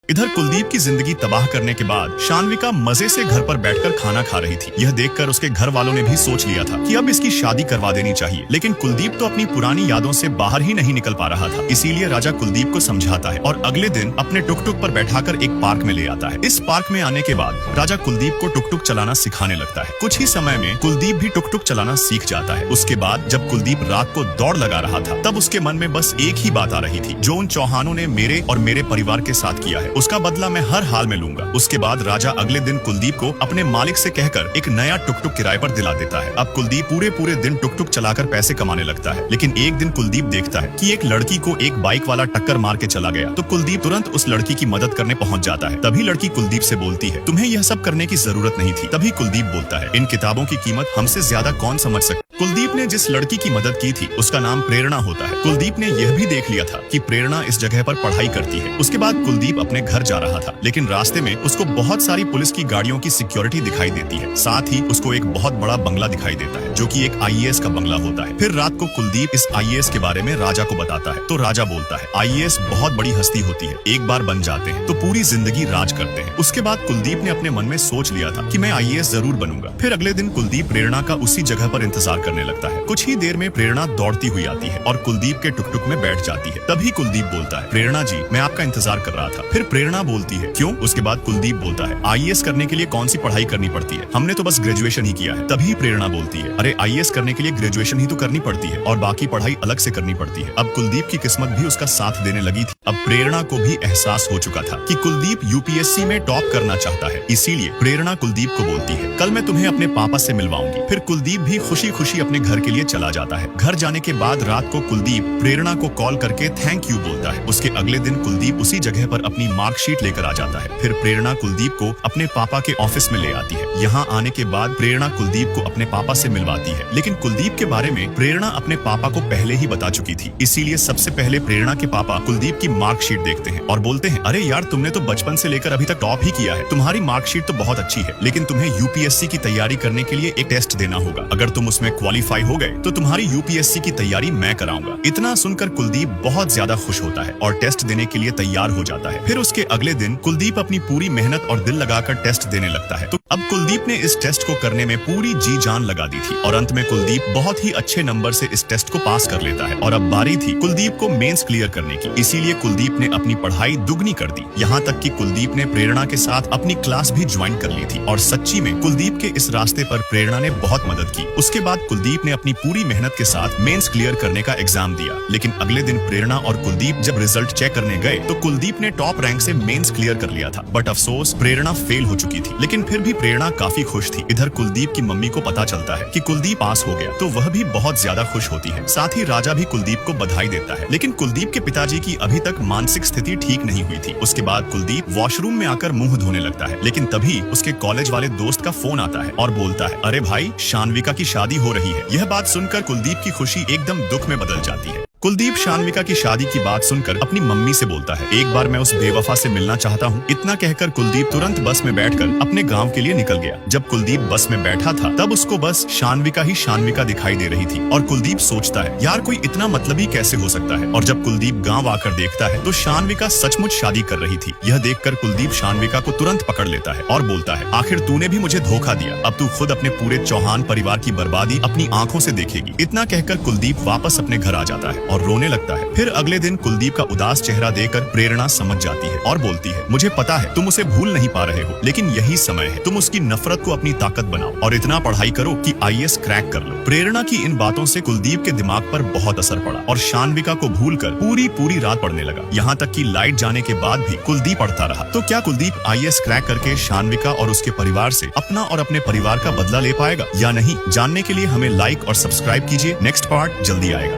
इधर कुलदीप की जिंदगी तबाह करने के बाद शान्विका मजे से घर पर बैठकर खाना खा रही थी। यह देखकर उसके घर वालों ने भी सोच लिया था कि अब इसकी शादी करवा देनी चाहिए, लेकिन कुलदीप तो अपनी पुरानी यादों से बाहर ही नहीं निकल पा रहा था। इसीलिए राजा कुलदीप को समझाता है और अगले दिन अपने टुक टुक पर बैठाकर एक पार्क में ले आता है। इस पार्क में आने के बाद राजा कुलदीप को टुक टुक चलाना सिखाने लगता है। कुछ ही समय में कुलदीप भी टुक टुक चलाना सीख जाता है। उसके बाद जब कुलदीप रात को दौड़ लगा रहा था, तब उसके मन में बस एक ही बात आ रही थी, जो उन चौहानों ने मेरे और मेरे परिवार के साथ किया है, उसका बदला मैं हर हाल में लूंगा। उसके बाद राजा अगले दिन कुलदीप को अपने मालिक से कहकर एक नया टुक टुक किराए पर दिला देता है। अब कुलदीप पूरे दिन टुक टुक चलाकर पैसे कमाने लगता है। लेकिन एक दिन कुलदीप देखता है कि एक लड़की को एक बाइक वाला टक्कर मार के चला गया, तो कुलदीप तुरंत उस लड़की की मदद करने पहुंच जाता है। तभी लड़की कुलदीप से बोलती है, तुम्हें यह सब करने की जरूरत नहीं थी। तभी कुलदीप बोलता है, इन किताबों की कीमत हमसे ज्यादा कौन समझ सकता। कुलदीप ने जिस लड़की की मदद की थी उसका नाम प्रेरणा होता है। कुलदीप ने यह भी देख लिया था कि प्रेरणा इस जगह पर पढ़ाई करती है। उसके बाद कुलदीप अपने घर जा रहा था, लेकिन रास्ते में उसको बहुत सारी पुलिस की गाड़ियों की सिक्योरिटी दिखाई देती है। साथ ही उसको एक बहुत बड़ा बंगला दिखाई देता है, जो कि एक आईएएस का बंगला होता है। फिर रात को कुलदीप इस आईएएस के बारे में राजा को बताता है, तो राजा बोलता है, आईएएस बहुत बड़ी हस्ती होती है, एक बार बन जाते हैं तो पूरी जिंदगी राज करते हैं। उसके बाद कुलदीप ने अपने मन में सोच लिया था कि मैं आईएएस जरूर बनूंगा। फिर अगले दिन कुलदीप प्रेरणा का उसी जगह पर इंतजार करने लगता है। कुछ ही देर में प्रेरणा दौड़ती हुई आती है और कुलदीप के टुक टुक में बैठ जाती है। तभी कुलदीप बोलता है, प्रेरणा जी, मैं आपका इंतजार कर रहा था। फिर प्रेरणा बोलती है, क्यों? उसके बाद कुलदीप बोलता है, आईएएस करने के लिए कौन सी पढ़ाई करनी पड़ती है, हमने तो बस ग्रेजुएशन ही किया है। तभी प्रेरणा बोलती है, अरे आईएएस करने के लिए ग्रेजुएशन ही तो करनी पड़ती है और बाकी पढ़ाई अलग से करनी पड़ती है। अब कुलदीप की किस्मत भी उसका साथ देने लगी थी। अब प्रेरणा को भी एहसास हो चुका था कि कुलदीप यूपीएससी में टॉप करना चाहता है। इसीलिए प्रेरणा कुलदीप को बोलती है, कल मैं तुम्हें अपने पापा से मिलवाऊंगी। फिर कुलदीप भी खुशी खुशी अपने घर के लिए चला जाता है। घर जाने के बाद रात को कुलदीप प्रेरणा को कॉल करके थैंक यू बोलता है। उसके अगले दिन कुलदीप उसी जगह पर अपनी मार्कशीट लेकर आ जाता है। फिर प्रेरणा कुलदीप को अपने पापा के ऑफिस में ले आती है। यहाँ आने के बाद प्रेरणा कुलदीप को अपने पापा से मिलवाती है, लेकिन कुलदीप के बारे में प्रेरणा अपने पापा को पहले ही बता चुकी थी। इसीलिए सबसे पहले प्रेरणा के पापा कुलदीप की मार्कशीट देखते हैं और बोलते हैं, अरे यार, तुमने तो बचपन से लेकर अभी तक टॉप ही किया है, तुम्हारी मार्कशीट तो बहुत अच्छी है, लेकिन तुम्हें यूपीएससी की तैयारी करने के लिए एक टेस्ट देना होगा। अगर तुम उसमें क्वालिफाई हो गए तो तुम्हारी यूपीएससी की तैयारी मैं कराऊंगा। इतना सुनकर कुलदीप बहुत ज्यादा खुश होता है और टेस्ट देने के लिए तैयार हो जाता है। फिर उसके अगले दिन कुलदीप अपनी पूरी मेहनत और दिल लगाकर टेस्ट देने लगता है। तो अब कुलदीप ने इस टेस्ट को करने में पूरी जी जान लगा दी थी और अंत में कुलदीप बहुत ही अच्छे नंबर से इस टेस्ट को पास कर लेता है। और अब बारी थी कुलदीप को मेंस क्लियर करने की। इसीलिए कुलदीप ने अपनी पढ़ाई दुगनी कर दी। यहाँ तक कि कुलदीप ने प्रेरणा के साथ अपनी क्लास भी ज्वाइन कर ली थी। और सच्ची में कुलदीप के इस रास्ते पर प्रेरणा ने बहुत मदद की। उसके बाद कुलदीप ने अपनी पूरी मेहनत के साथ मेंस क्लियर करने का एग्जाम दिया। लेकिन अगले दिन प्रेरणा और कुलदीप जब रिजल्ट चेक करने गए तो कुलदीप ने टॉप रैंक से मेंस क्लियर कर लिया था। बट अफसोस, प्रेरणा फेल हो चुकी थी। लेकिन फिर भी प्रेरणा काफी खुश थी। इधर कुलदीप की मम्मी को पता चलता है कि कुलदीप पास हो गया, तो वह भी बहुत ज्यादा खुश होती है। साथ ही राजा भी कुलदीप को बधाई देता है। लेकिन कुलदीप के पिताजी की अभी तक मानसिक स्थिति ठीक नहीं हुई थी। उसके बाद कुलदीप वॉशरूम में आकर मुंह धोने लगता है। लेकिन तभी उसके कॉलेज वाले दोस्त का फोन आता है और बोलता है, अरे भाई, शान्विका की शादी हो रही है। यह बात सुनकर कुलदीप की खुशी एकदम दुख में बदल जाती है। कुलदीप शान्विका की शादी की बात सुनकर अपनी मम्मी से बोलता है, एक बार मैं उस बेवफा से मिलना चाहता हूँ। इतना कहकर कुलदीप तुरंत बस में बैठकर अपने गांव के लिए निकल गया। जब कुलदीप बस में बैठा था तब उसको बस शान्विका ही शान्विका दिखाई दे रही थी और कुलदीप सोचता है, यार, कोई इतना मतलबी कैसे हो सकता है। और जब कुलदीप गाँव आकर देखता है तो शान्विका सचमुच शादी कर रही थी। यह देखकर कुलदीप शान्विका को तुरंत पकड़ लेता है और बोलता है, आखिर तूने भी मुझे धोखा दिया। अब तू खुद अपने पूरे चौहान परिवार की बर्बादी अपनी आंखों से देखेगी। इतना कहकर कुलदीप वापस अपने घर आ जाता है और रोने लगता है। फिर अगले दिन कुलदीप का उदास चेहरा देखकर प्रेरणा समझ जाती है और बोलती है, मुझे पता है तुम उसे भूल नहीं पा रहे हो, लेकिन यही समय है, तुम उसकी नफरत को अपनी ताकत बनाओ और इतना पढ़ाई करो कि आईएएस क्रैक कर लो। प्रेरणा की इन बातों से कुलदीप के दिमाग पर बहुत असर पड़ा और शान्विका को भूलकर पूरी रात पढ़ने लगा। यहाँ तक कि लाइट जाने के बाद भी कुलदीप पढ़ता रहा। तो क्या कुलदीप आईएएस क्रैक करके शान्विका और उसके परिवार से अपना और अपने परिवार का बदला ले पाएगा या नहीं? जानने के लिए हमें लाइक और सब्सक्राइब कीजिए। नेक्स्ट पार्ट जल्दी आएगा।